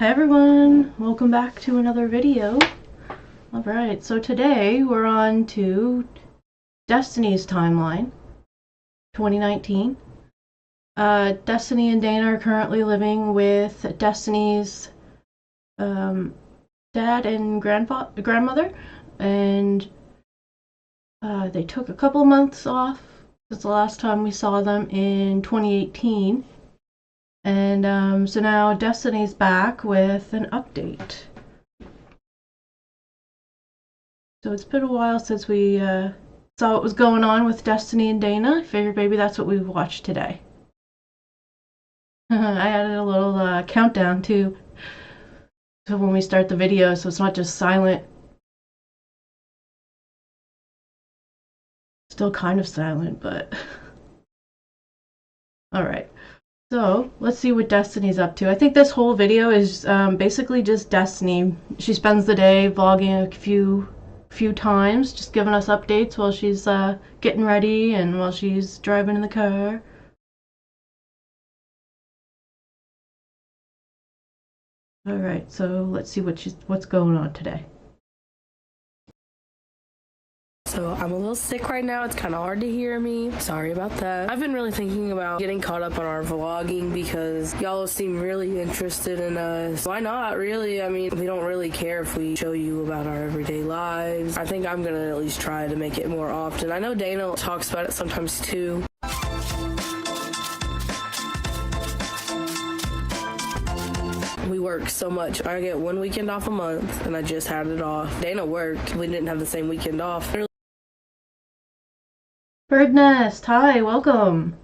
Hi everyone, welcome back to another video. Alright, so today we're on to Destiny's timeline, 2019. Destiny and Dana are currently living with Destiny's dad and grandmother, and they took a couple months off since the last time we saw them in 2018. And so now Destiny's back with an update. So it's been a while since we saw what was going on with Destiny and Dana. I figured maybe that's what we've watched today. I added a little countdown too, so when we start the video, so it's not just silent. Still kind of silent, but alright. So, let's see what Destiny's up to. I think this whole video is basically just Destiny. She spends the day vlogging a few times, just giving us updates while she's getting ready and while she's driving in the car. Alright, so let's see what's going on today. So I'm a little sick right now. It's kind of hard to hear me. Sorry about that. I've been really thinking about getting caught up on our vlogging because y'all seem really interested in us. Why not, really? I mean, we don't really care if we show you about our everyday lives. I think I'm gonna at least try to make it more often. I know Dana talks about it sometimes too. We work so much. I get one weekend off a month and I just had it off. Dana worked. We didn't have the same weekend off. Bird Nest, hi, welcome.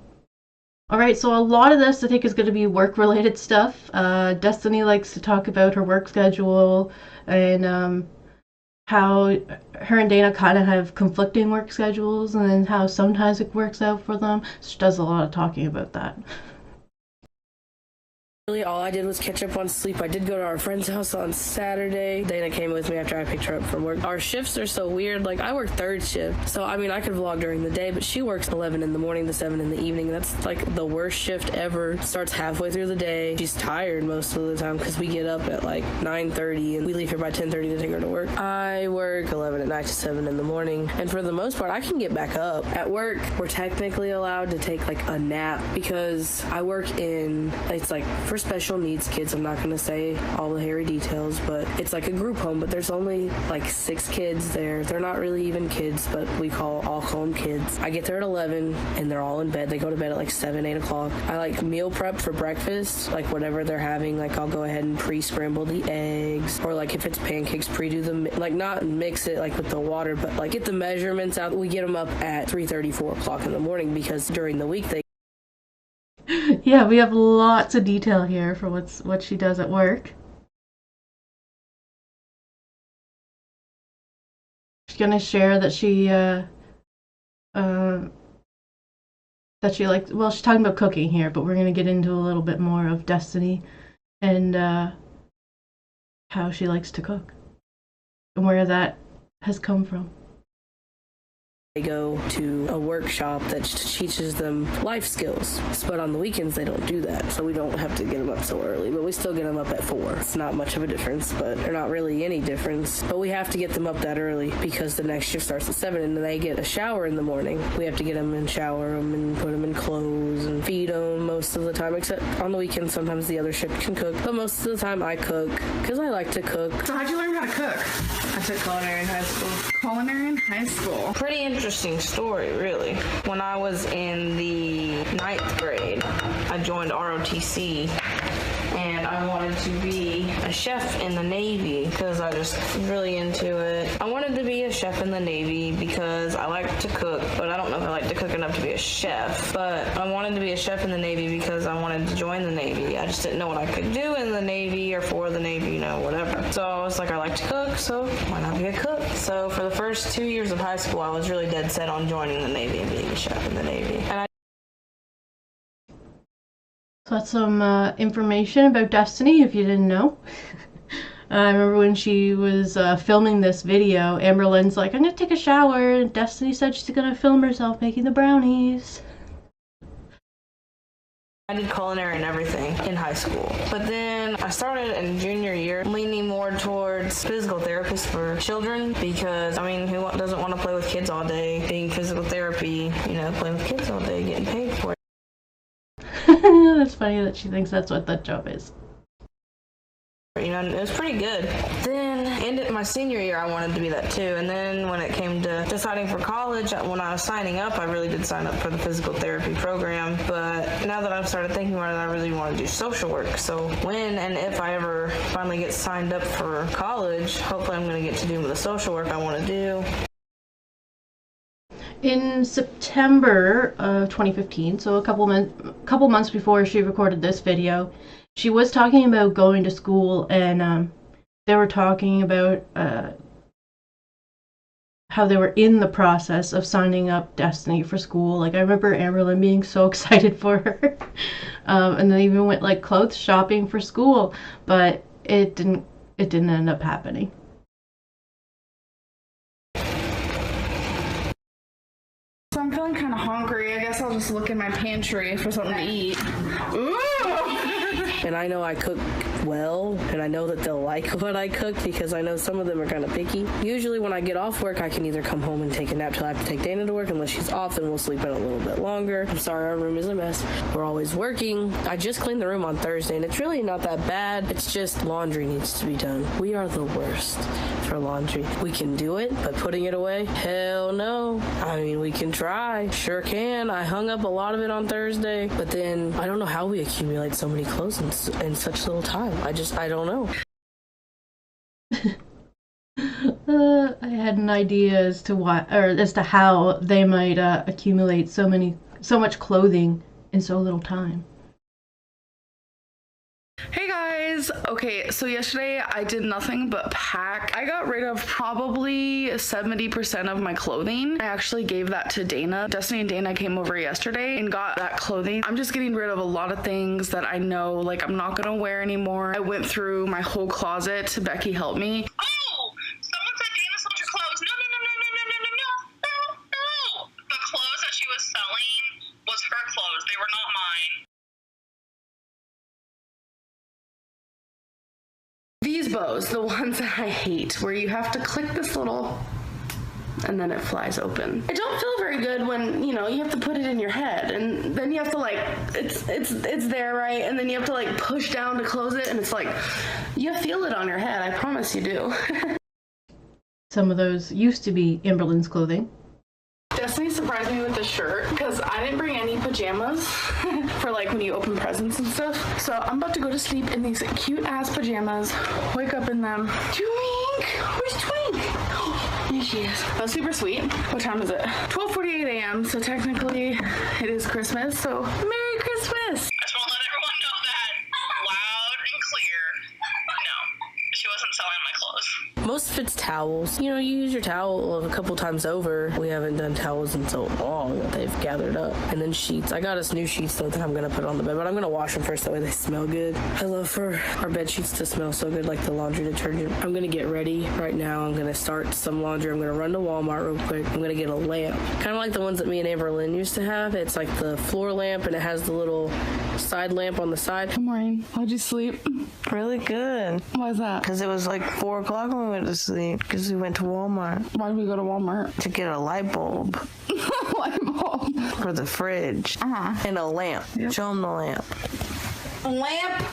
Alright, so a lot of this I think is going to be work-related stuff. Destiny likes to talk about her work schedule and how her and Dana kind of have conflicting work schedules and then how sometimes it works out for them. She does a lot of talking about that. Really, all I did was catch up on sleep. I did go to our friend's house on Saturday. Dana came with me after I picked her up from work. Our shifts are so weird. Like, I work third shift, so I mean, I could vlog during the day, but she works 11 in the morning to 7 in the evening. That's like the worst shift ever. Starts halfway through the day. She's tired most of the time because we get up at like 9:30 and we leave here by 10:30 to take her to work. I work 11 at night to 7 in the morning, and for the most part, I can get back up. At work, we're technically allowed to take like a nap because I work in, it's like for special needs kids. I'm not going to say all the hairy details, but it's like a group home, but there's only like 6 kids there. They're not really even kids, but we all call them kids. I get there at 11 and they're all in bed. They go to bed at like 7, 8 o'clock. I like meal prep for breakfast, like whatever they're having. Like I'll go ahead and pre-scramble the eggs, or like if it's pancakes, pre-do them, like not mix it like with the water, but like get the measurements out. We get them up at 3:30, 4 o'clock in the morning because during the week they Yeah, we have lots of detail here for what she does at work. She's gonna share that she likes, well, she's talking about cooking here, but we're gonna get into a little bit more of Destiny and how she likes to cook and where that has come from. They go to a workshop that teaches them life skills, but on the weekends they don't do that, so we don't have to get them up so early, but we still get them up at 4. It's not much of a difference, but they're not really any difference, but we have to get them up that early because the next shift starts at 7 and they get a shower in the morning. We have to get them and shower them and put them in clothes and feed them most of the time, except on the weekends sometimes the other shift can cook, but most of the time I cook because I like to cook. So how'd you learn how to cook? I took culinary in high school. Culinary in high school. Pretty interesting story, really. When I was in the 9th grade, I joined ROTC and I wanted to be a chef in the Navy because I just really into it. I wanted to be a chef in the Navy because I like to cook, but I don't know if I like to cook enough to be a chef. But I wanted to be a chef in the Navy because I wanted to join the Navy. I just didn't know what I could do in the Navy or for the Navy, you know, whatever. So I was like, I like to cook, so why not be a cook? So for the first 2 years of high school, I was really dead set on joining the Navy and being a chef in the Navy. And So that's some information about Destiny, if you didn't know. I remember when she was filming this video, Amberlynn's like, I'm gonna take a shower, and Destiny said she's gonna film herself making the brownies. I did culinary and everything in high school. But then I started in junior year leaning more towards physical therapist for children because, I mean, who doesn't want to play with kids all day? Being physical therapy, you know, playing with kids all day, getting paid for it. That's funny that she thinks that's what that job is. You know, it was pretty good. Then, in my senior year, I wanted to be that too. And then when it came to deciding for college, when I was signing up, I really did sign up for the physical therapy program. But now that I've started thinking about it, I really want to do social work. So when and if I ever finally get signed up for college, hopefully I'm going to get to do the social work I want to do. In September of 2015, so a couple months before she recorded this video, she was talking about going to school, and they were talking about how they were in the process of signing up Destiny for school. Like, I remember Amberlynn being so excited for her, and they even went like clothes shopping for school, but it didn't end up happening. So I'm feeling kind of hungry. I guess I'll just look in my pantry for something to eat. Ooh! And I know I cook well, and I know that they'll like what I cook because I know some of them are kind of picky. Usually when I get off work, I can either come home and take a nap till I have to take Dana to work. Unless she's off, then we'll sleep in a little bit longer. I'm sorry, our room is a mess. We're always working. I just cleaned the room on Thursday, and it's really not that bad. It's just laundry needs to be done. We are the worst for laundry. We can do it, but putting it away? Hell no. I mean, we can try. Sure can. I hung up a lot of it on Thursday, but then I don't know how we accumulate so many clothes in such little time. I don't know. I had an idea as to why, or as to how they might accumulate so much clothing in so little time. Hey guys! Okay, so yesterday I did nothing but pack. I got rid of probably 70% of my clothing. I actually gave that to Dana. Destiny and Dana came over yesterday and got that clothing. I'm just getting rid of a lot of things that I know, like, I'm not gonna wear anymore. I went through my whole closet. Becky helped me. Oh! Someone said Dana sold your clothes. No. The clothes that she was selling was her clothes. They were not mine. These bows, the ones that I hate, where you have to click this little and then it flies open. It don't feel very good when, you know, you have to put it in your head and then you have to, like, it's there, right? And then you have to, like, push down to close it, and it's like, you feel it on your head. I promise you do. Some of those used to be Amberlynn's clothing. Destiny surprised me with this shirt because I didn't bring any pajamas for, like, when you open presents and stuff. So I'm about to go to sleep in these cute ass pajamas, wake up in them. Twink! Where's Twink? Here she is. That's super sweet. What time is it? 12:48 a.m. So technically it is Christmas. So Merry Christmas! I just want to let everyone know that loud and clear. No, she wasn't selling my clothes. Most of it's towels. You know, you use your towel a couple times over. We haven't done towels in so long that they've gathered up. And then sheets. I got us new sheets though that I'm gonna put on the bed, but I'm gonna wash them first, that way they smell good. I love for our bed sheets to smell so good, like the laundry detergent. I'm gonna get ready right now. I'm gonna start some laundry. I'm gonna run to Walmart real quick. I'm gonna get a lamp, kind of like the ones that me and Amberlynn used to have. It's like the floor lamp, and it has the little side lamp on the side. Good morning. How'd you sleep? Really good. Why is that? Because it was like 4 o'clock when we went to sleep. Because we went to Walmart Why did we go to Walmart? to get a light bulb Light bulb. for the fridge and a lamp. Yep. Show them the lamp. A lamp?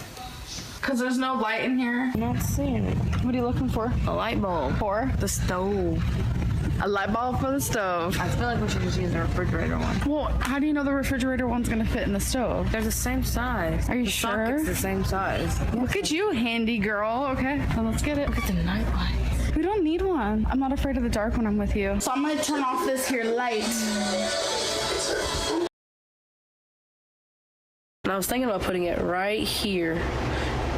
Because there's no light in here. I'm not seeing it. What are you looking for? A light bulb. For? The stove. A light bulb for the stove. I feel like we should just use the refrigerator one. Well, how do you know the refrigerator one's gonna fit in the stove? They're the same size. Are you the sure? socket's the same size. Look at you, handy girl. Okay, then let's get it. Look at the night light. We don't need one. I'm not afraid of the dark when I'm with you. So I'm gonna turn off this here light. And I was thinking about putting it right here.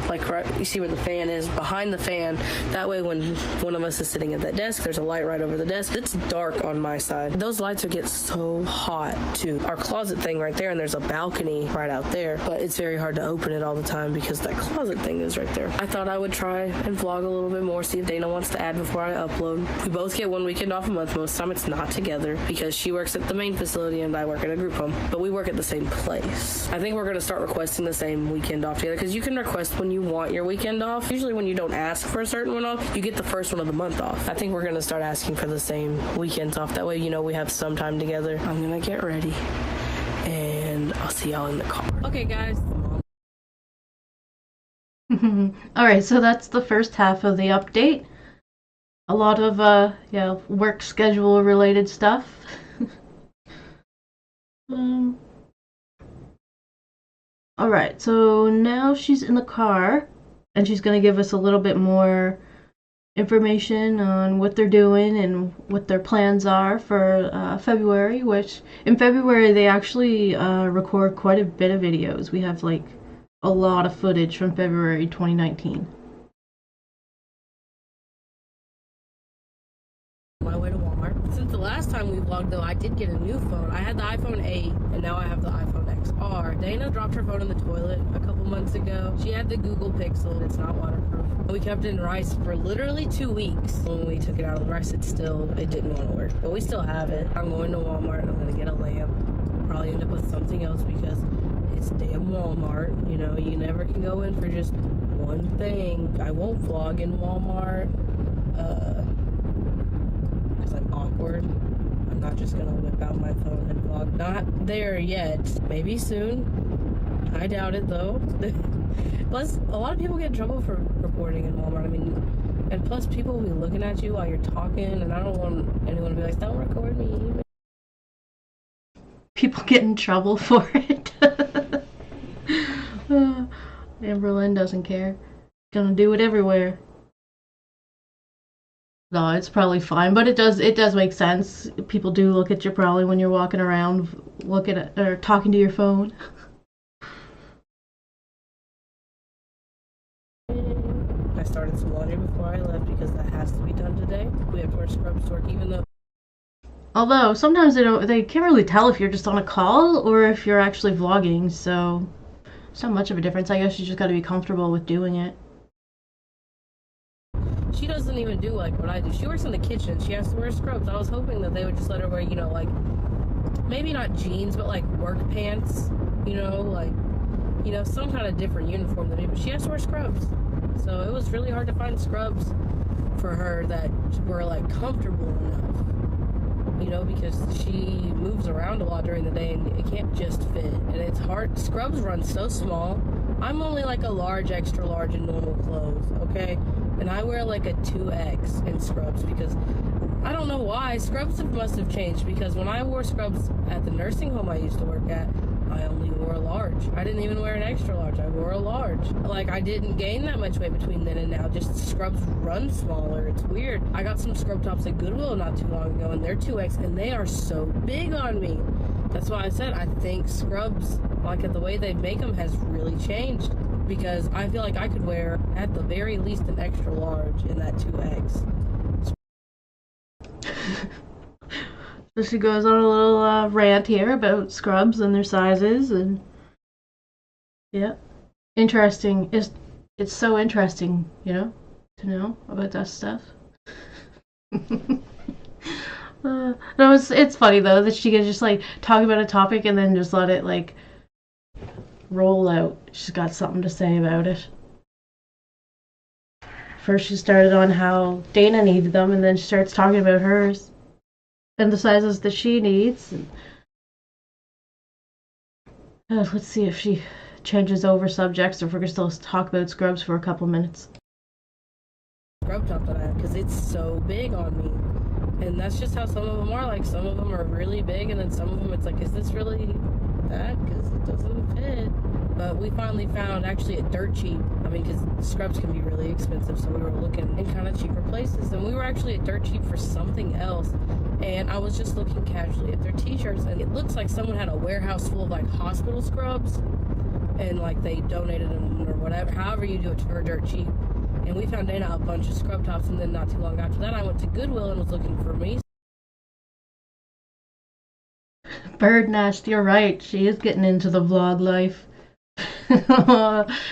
Like, right, you see where the fan is, behind the fan. That way when one of us is sitting at that desk, there's a light right over the desk. It's dark on my side. Those lights would get so hot, too. Our closet thing right there, and there's a balcony right out there. But it's very hard to open it all the time because that closet thing is right there. I thought I would try and vlog a little bit more, see if Dana wants to add before I upload. We both get one weekend off a month. Most of the time it's not together because she works at the main facility and I work at a group home. But we work at the same place. I think we're going to start requesting the same weekend off together because you can request when you want your weekend off. Usually when you don't ask for a certain one off, you get the first one of the month off. I think we're going to start asking for the same weekends off. That way, you know, we have some time together. I'm going to get ready and I'll see y'all in the car. Okay, guys. Alright, so that's the first half of the update. A lot of, work schedule related stuff. Alright, so now she's in the car, and she's going to give us a little bit more information on what they're doing and what their plans are for February, which in February they actually record quite a bit of videos. We have like a lot of footage from February 2019. My way to Walmart. Since the last time we vlogged, though, I did get a new phone. I had the iPhone 8, and now I have the iPhone XR. Dana dropped her phone in the toilet a couple months ago. She had the Google Pixel. It's not waterproof. We kept it in rice for literally 2 weeks. When we took it out of the rice, it didn't want to work. But we still have it. I'm going to Walmart. I'm going to get a lamp. Probably end up with something else because it's damn Walmart. You know, you never can go in for just one thing. I won't vlog in Walmart. I'm awkward. I'm not just gonna whip out my phone and vlog. Not there yet. Maybe soon. I doubt it though. Plus, a lot of people get in trouble for recording in Walmart. I mean, and plus people will be looking at you while you're talking, and I don't want anyone to be like, "Don't record me." People get in trouble for it. Amberlynn doesn't care. Gonna do it everywhere. No, it's probably fine, but it does make sense. People do look at you probably when you're walking around, looking at or talking to your phone. I started some laundry before I left because that has to be done today. We have to wear scrubs to work, even though. Although sometimes they can't really tell if you're just on a call or if you're actually vlogging, so it's not much of a difference. I guess you just got to be comfortable with doing it. She doesn't even do like what I do. She works in the kitchen. She has to wear scrubs. I was hoping that they would just let her wear, you know, like maybe not jeans, but like work pants, you know, like, you know, some kind of different uniform than me. But she has to wear scrubs. So it was really hard to find scrubs for her that were like comfortable enough, you know, because she moves around a lot during the day and it can't just fit. And it's hard. Scrubs run so small. I'm only like a large, extra large in normal clothes, okay? And I wear like a 2X in scrubs because I don't know why. Scrubs must have changed because when I wore scrubs at the nursing home I used to work at, I only wore a large. I didn't even wear an extra large. I wore a large. Like, I didn't gain that much weight between then and now. Just scrubs run smaller. It's weird. I got some scrub tops at Goodwill not too long ago, and they're 2X, and they are so big on me. That's why I said I think scrubs, like the way they make them, has really changed. Because I feel like I could wear, at the very least, an extra large in that 2X. So she goes on a little rant here about scrubs and their sizes, and yeah, interesting. It's so interesting, you know, to know about that stuff. No, it's funny though that she can just like talk about a topic and then just let it like roll out. She's got something to say about it. First she started on how Dana needed them, and then she starts talking about hers and the sizes that she needs. And, let's see if she changes over subjects or if we're gonna still talk about scrubs for a couple minutes. Scrub top that I have because it's so big on me. And that's just how some of them are. Like, some of them are really big, and then some of them it's like, is this really that? Because it doesn't fit. But we finally found actually at Dirt Cheap. I mean, because scrubs can be really expensive, so we were looking in kind of cheaper places. And we were actually at Dirt Cheap for something else. And I was just looking casually at their t-shirts, and it looks like someone had a warehouse full of like hospital scrubs, and like they donated them or whatever, however you do it for Dirt Cheap. And we found Dana a bunch of scrub tops, and then not too long after that I went to Goodwill and was looking for me. Bird Nest, you're right. She is getting into the vlog life.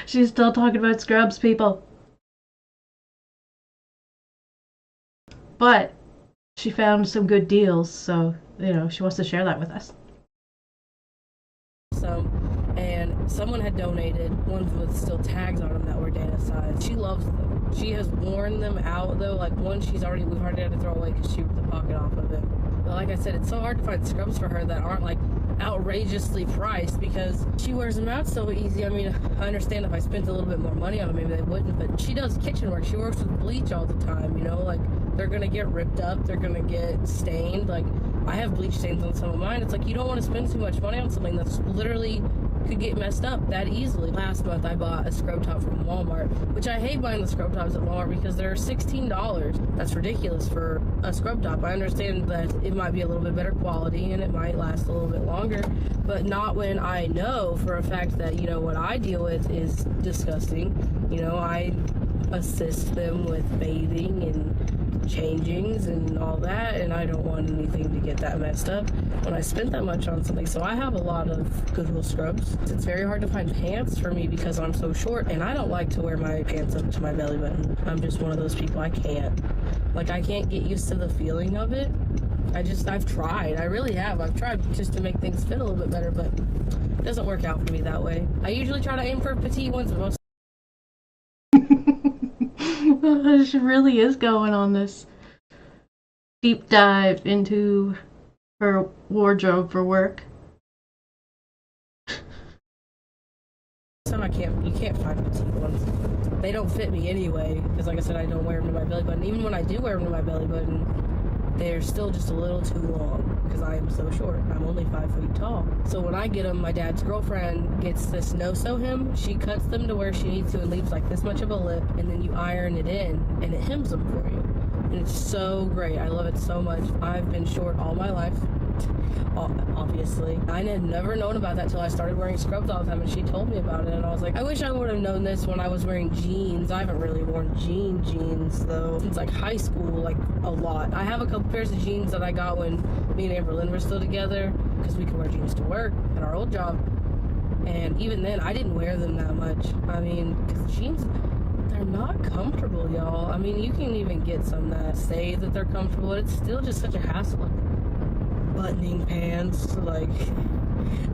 She's still talking about scrubs, people. But she found some good deals, so, you know, she wants to share that with us. And someone had donated ones with still tags on them that were Dana's size. She loves them. She has worn them out though. Like, one we've already had to throw away because she ripped the pocket off of it. But like I said, it's so hard to find scrubs for her that aren't like outrageously priced, because she wears them out so easy. I mean, I understand if I spent a little bit more money on them, maybe they wouldn't, but she does kitchen work. She works with bleach all the time, you know, like they're gonna get ripped up, they're gonna get stained. Like, I have bleach stains on some of mine. It's like, you don't want to spend too much money on something that's literally could get messed up that easily. Last month I bought a scrub top from Walmart, which I hate buying the scrub tops at Walmart because they're $16. That's ridiculous for a scrub top. I understand that it might be a little bit better quality and it might last a little bit longer, but not when I know for a fact that, you know, what I deal with is disgusting. You know, I assist them with bathing and changings and all that, and I don't want anything to get that messed up when I spent that much on something. So I have a lot of Goodwill scrubs. It's very hard to find pants for me because I'm so short, and I don't like to wear my pants up to my belly button. I'm just one of those people. I can't get used to the feeling of it. I've tried. I really have. I've tried just to make things fit a little bit better, but it doesn't work out for me that way. I usually try to aim for petite ones, but most She really is going on this deep dive into her wardrobe for work. you can't find petite ones. They don't fit me anyway, because like I said, I don't wear them to my belly button. Even when I do wear them to my belly button, they're still just a little too long because I am so short. I'm only 5 feet tall. So when I get them, my dad's girlfriend gets this no-sew hem. She cuts them to where she needs to and leaves like this much of a lip, and then you iron it in and it hems them for you. And it's so great. I love it so much. I've been short all my life, obviously. I had never known about that till I started wearing scrubs all the time, and she told me about it, and I was like, I wish I would have known this when I was wearing jeans. I haven't really worn jeans though since like high school, like a lot. I have a couple pairs of jeans that I got when me and Amberlynn were still together, because we could wear jeans to work at our old job, and even then I didn't wear them that much. I mean, because jeans, they're not comfortable, y'all. I mean, you can even get some that say that they're comfortable, but it's still just such a hassle. Like, buttoning pants, like,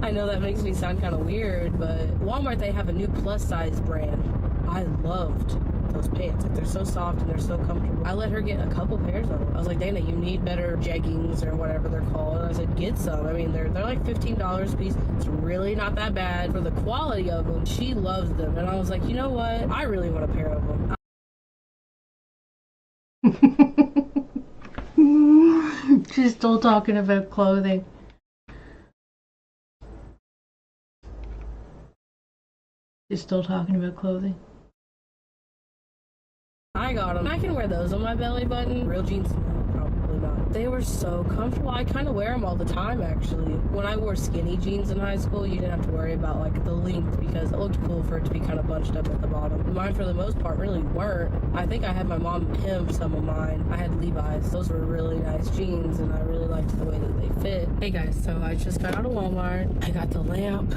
I know that makes me sound kind of weird, but Walmart, they have a new plus size brand. I loved those pants. Like, they're so soft and they're so comfortable. I let her get a couple pairs of them. I was like, Dana, you need better jeggings or whatever they're called. And I said, get some. I mean, they're like $15 a piece. It's really not that bad for the quality of them. She loves them. And I was like, you know what? I really want a pair of them. She's still talking about clothing. She's still talking about clothing. I got them. I can wear those on my belly button. Real jeans, no, probably not. They were so comfortable. I kind of wear them all the time, actually. When I wore skinny jeans in high school, you didn't have to worry about like the length because it looked cool for it to be kind of bunched up at the bottom. Mine, for the most part, really weren't. I think I had my mom hem some of mine. I had Levi's. Those were really nice jeans, and I really liked the way that they fit. Hey guys, so I just got out of Walmart. I got the lamp.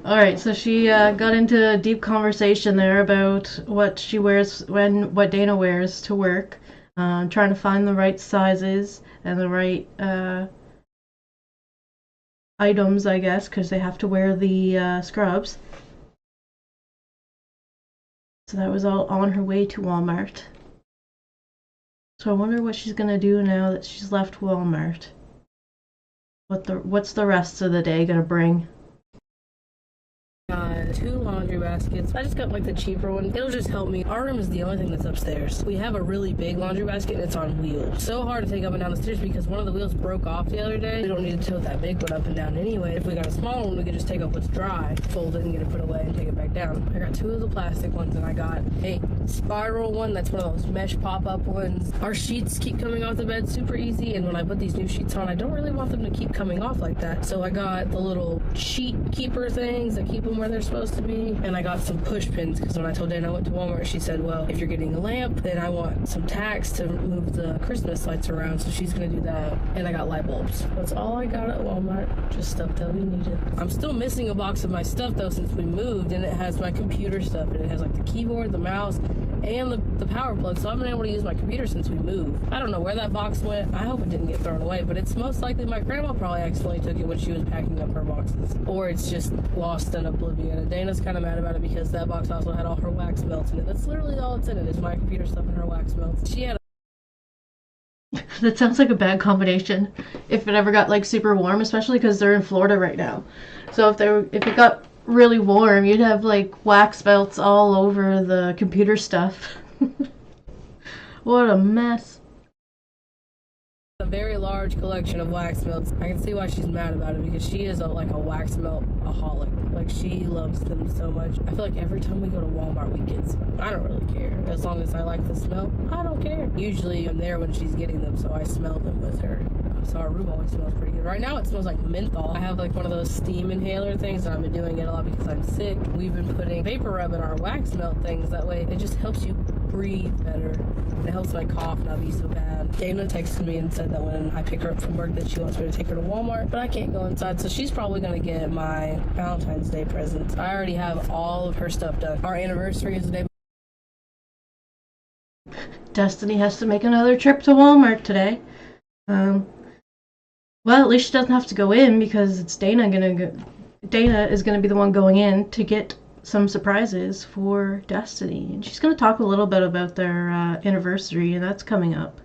Alright, so she got into a deep conversation there about what she wears what Dana wears to work, trying to find the right sizes and the right items, I guess, because they have to wear the scrubs. So that was all on her way to Walmart. So I wonder what she's gonna do now that she's left Walmart. What's the rest of the day gonna bring? 2 laundry baskets. I just got like the cheaper one. It'll just help me. Our room is the only thing that's upstairs. We have a really big laundry basket and it's on wheels. So hard to take up and down the stairs because one of the wheels broke off the other day. We don't need to tote that big one up and down anyway. If we got a smaller one, we could just take up what's dry, fold it and get it put away and take it back down. I got 2 of the plastic ones and I got a spiral one. That's one of those mesh pop-up ones. Our sheets keep coming off the bed super easy, and when I put these new sheets on, I don't really want them to keep coming off like that. So I got the little sheet keeper things that keep them where they're supposed to be, and I got some push pins because when I told Dana I went to Walmart, she said, well, if you're getting a lamp, then I want some tacks to move the Christmas lights around, so she's gonna do that. And I got light bulbs. That's all I got at Walmart, just stuff that we needed. I'm still missing a box of my stuff though since we moved, and it has my computer stuff, and it has like the keyboard, the mouse, and the power plug, so I've been able to use my computer since we moved. I don't know where that box went. I hope it didn't get thrown away, but it's most likely my grandma probably accidentally took it when she was packing up her boxes. Or it's just lost in oblivion. And Dana's kind of mad about it because that box also had all her wax melts in it. That's literally all it's in it, is my computer stuff and her wax melts. She had That sounds like a bad combination if it ever got like super warm, especially because they're in Florida right now. So if it got really warm, you'd have like wax melts all over the computer stuff. What a mess. a very large collection of wax melts. I can see why she's mad about it because she is like a wax melt-aholic. Like, she loves them so much. I feel like every time we go to Walmart, we get some. I don't really care. As long as I like the smell, I don't care. Usually I'm there when she's getting them, so I smell them with her. So our room always smells pretty good. Right now it smells like menthol. I have like one of those steam inhaler things, and I've been doing it a lot because I'm sick. We've been putting vapor rub in our wax melt things. That way it just helps you breathe better. It helps my cough not be so bad. Dana texted me and said that when I pick her up from work that she wants me to take her to Walmart, but I can't go inside, so she's probably gonna get my Valentine's Day presents. I already have all of her stuff done. Our anniversary is the day. Destiny has to make another trip to Walmart today. Well, at least she doesn't have to go in because it's Dana is gonna be the one going in to get some surprises for Destiny, and she's gonna talk a little bit about their anniversary, and that's coming up.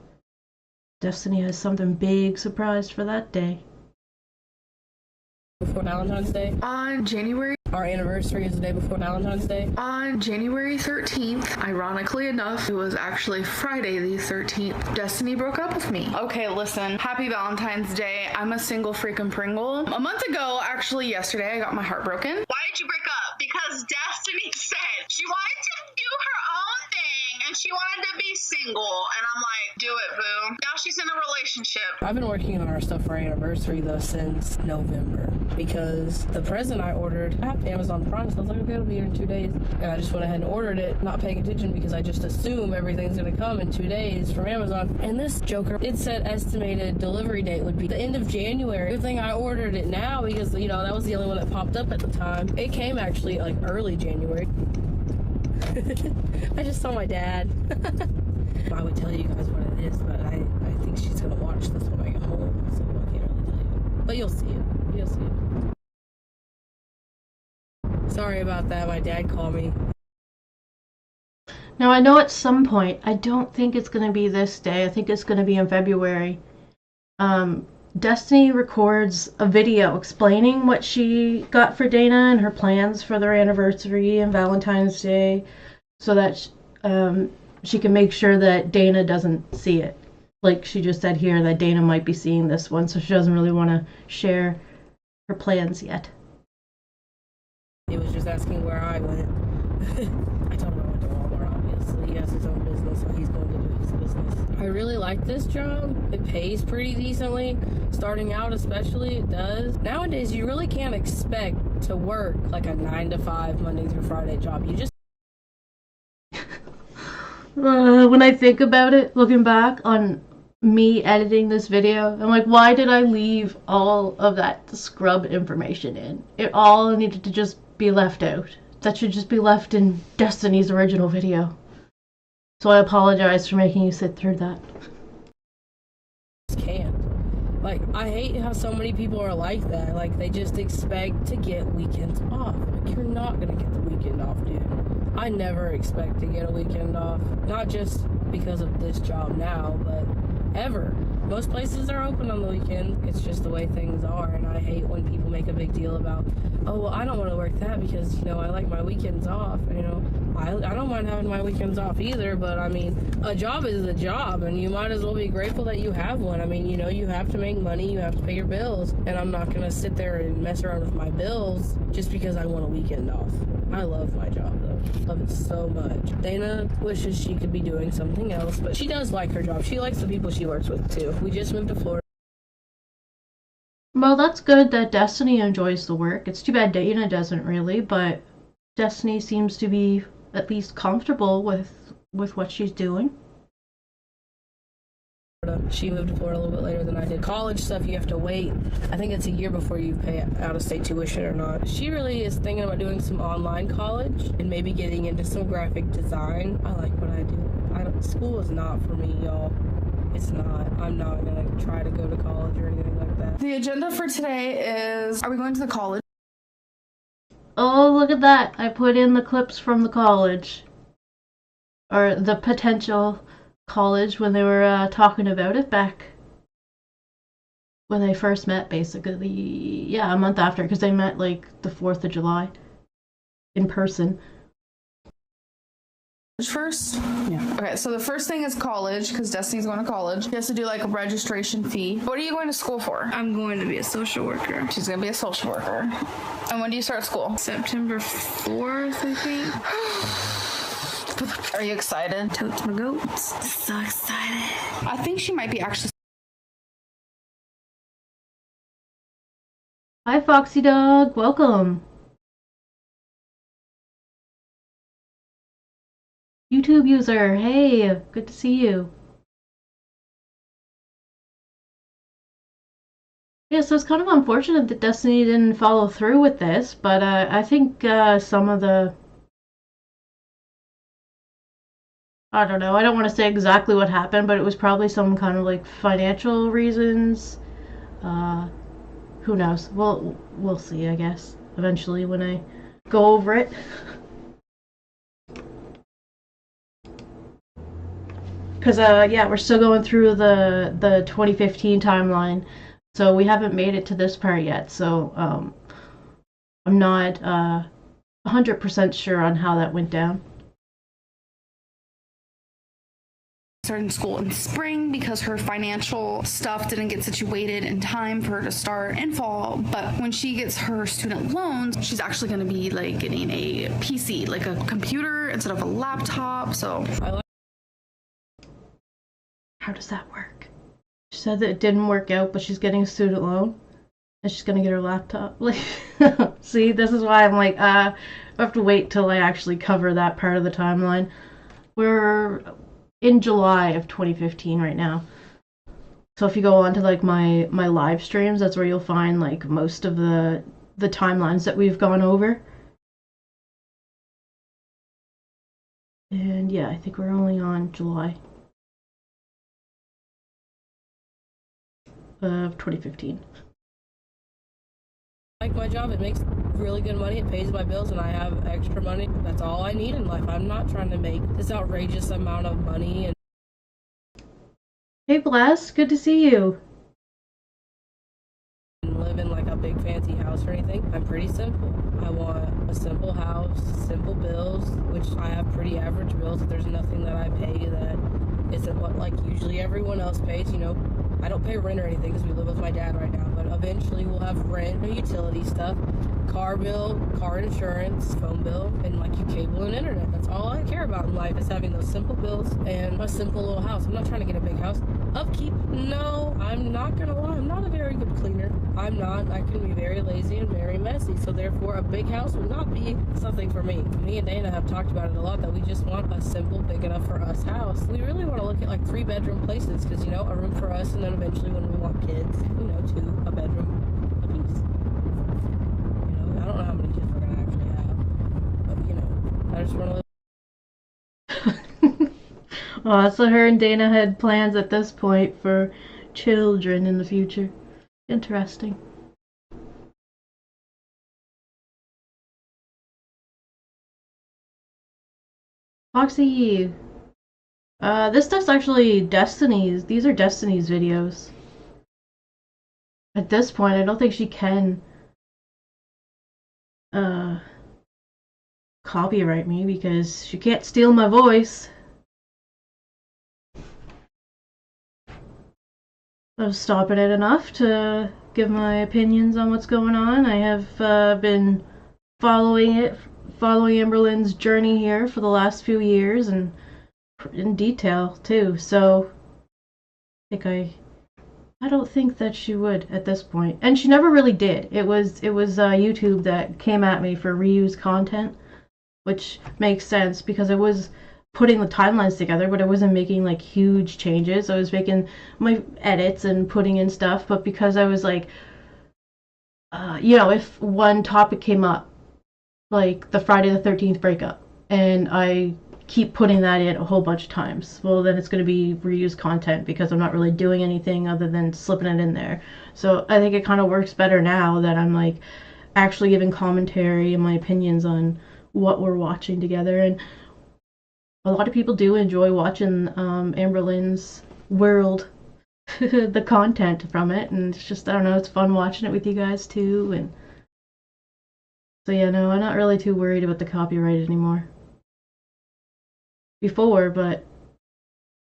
Destiny has something big surprised for that day. Before Valentine's Day. On January Our anniversary is the day before Valentine's Day. On January 13th, ironically enough, it was actually Friday the 13th, Destiny broke up with me. Okay, listen, happy Valentine's Day. I'm a single freaking Pringle. A month ago, actually yesterday, I got my heart broken. Why did you break up? Because Destiny said she wanted to do her own thing and she wanted to be single. And I'm like, do it, boo. Now she's in a relationship. I've been working on our stuff for our anniversary though since November because the present I ordered, I have Amazon Prime, so I was like, okay, it'll be here in 2 days. And I just went ahead and ordered it, not paying attention because I just assume everything's gonna come in 2 days from Amazon. And this joker, it said estimated delivery date would be the end of January. Good thing I ordered it now because, you know, that was the only one that popped up at the time. It came actually like early January. I just saw my dad. I would tell you guys what it is, but I think she's gonna watch this when I get home, so I can't really tell you. But you'll see it. You'll see it. Sorry about that. My dad called me. Now, I know at some point, I don't think it's going to be this day. I think it's going to be in February. Destiny records a video explaining what she got for Dana and her plans for their anniversary and Valentine's Day so that she can make sure that Dana doesn't see it. Like she just said here that Dana might be seeing this one, so she doesn't really want to share her plans yet. He was just asking where I went. I told him I went to Walmart, obviously. He has his own business, so he's going to do his business. I really like this job. It pays pretty decently. Starting out especially, it does. Nowadays, you really can't expect to work like a 9-to-5 Monday through Friday job. You just... When I think about it, looking back on me editing this video, I'm like, why did I leave all of that scrub information in? It all needed to just be left out. That should just be left in Destiny's original video. So I apologize for making you sit through that. Can't. Like, I hate how so many people are like that. Like, they just expect to get weekends off. Like, you're not gonna get the weekend off, dude. I never expect to get a weekend off. Not just because of this job now, but ever. Most places are open on the weekend. It's just the way things are, and I hate when people make a big deal about, oh, well, I don't want to work that because, you know, I like my weekends off. You know, I don't mind having my weekends off either, but I mean, a job is a job, and you might as well be grateful that you have one. I mean, you know, you have to make money, you have to pay your bills, and I'm not going to sit there and mess around with my bills just because I want a weekend off. I love my job, though. Love it so much. Dana wishes she could be doing something else, but she does like her job. She likes the people she works with, too. We just moved to Florida. Well, that's good that Destiny enjoys the work. It's too bad Dana doesn't really, but Destiny seems to be at least comfortable with what she's doing. She moved to Florida a little bit later than I did. College stuff, you have to wait. I think it's a year before you pay out-of-state tuition or not. She really is thinking about doing some online college and maybe getting into some graphic design. I like what I do. School is not for me, y'all. It's not. I'm not gonna try to go to college or anything like that. The agenda for today is, are we going to the college? Oh, look at that. I put in the clips from the college. Or the potential college when they were talking about it back when they first met, basically. Yeah, a month after, because they met like the 4th of July in person. First? Yeah. Okay, so the first thing is college, because Destiny's going to college. She has to do like a registration fee. What are you going to school for? I'm going to be a social worker. She's going to be a social worker. And when do you start school? September 4th, I think. Are you excited? Totes my goats. So excited. I think she might be actually. Hi, Foxy Dog. Welcome. YouTube user. Hey, good to see you. Yeah, so it's kind of unfortunate that Destiny didn't follow through with this, but I think some of the... I don't know, I don't want to say exactly what happened, but it was probably some kind of like financial reasons. Who knows? We'll see, I guess, eventually when I go over it. Because, yeah, we're still going through the 2015 timeline, so we haven't made it to this part yet, so I'm not 100% sure on how that went down. Starting school in spring because her financial stuff didn't get situated in time for her to start in fall. But when she gets her student loans, she's actually going to be like getting a PC, like a computer instead of a laptop. So how does that work? She said that it didn't work out, but she's getting a student loan and she's gonna get her laptop. Like, see, this is why I'm like, I have to wait till I actually cover that part of the timeline. We're in July of 2015 right now. So if you go on to like my live streams, that's where you'll find like most of the timelines that we've gone over. And yeah, I think we're only on July of 2015. I like my job. It makes really good money. It pays my bills, and I have extra money. That's all I need in life. I'm not trying to make this outrageous amount of money. And hey, Bless, good to see you. Live in like a big fancy house or anything. I'm pretty simple. I want a simple house, simple bills, which I have pretty average bills. There's nothing that I pay that isn't what like usually everyone else pays, you know. I don't pay rent or anything because we live with my dad right now, but eventually we'll have rent, utility stuff, car bill, car insurance, phone bill, and like your cable and internet. That's all I care about in life is having those simple bills and a simple little house. I'm not trying to get a big house. Upkeep, no, I'm not gonna lie, I'm not a very good cleaner. I'm not. I can be very lazy and very messy, so therefore a big house would not be something for me. Me and Dana have talked about it a lot that we just want a simple, big enough for us house. We really want to look at like 3-bedroom places because, you know, a room for us and then eventually when we want kids, you know, 2, a bedroom apiece. You know, I don't know how many kids we're gonna actually have, but you know, I just want to live. Oh, so her and Dana had plans at this point for children in the future. Interesting. Foxy, This stuff's actually Destiny's. These are Destiny's videos. At this point, I don't think she can copyright me because she can't steal my voice. I was stopping it enough to give my opinions on what's going on. I have been following Amberlynn's journey here for the last few years and in detail too. So I don't think that she would at this point, and she never really did. It was YouTube that came at me for reused content, which makes sense because I was putting the timelines together, but I wasn't making like huge changes. I was making my edits and putting in stuff, but because I was like, you know, if one topic came up, like the Friday the 13th breakup, and I keep putting that in a whole bunch of times, well, then it's going to be reused content because I'm not really doing anything other than slipping it in there. So I think it kind of works better now that I'm like actually giving commentary and my opinions on what we're watching together. And a lot of people do enjoy watching Amberlynn's world, the content from it, and it's just, I don't know, it's fun watching it with you guys too. And so yeah, no, I'm not really too worried about the copyright anymore. Before, but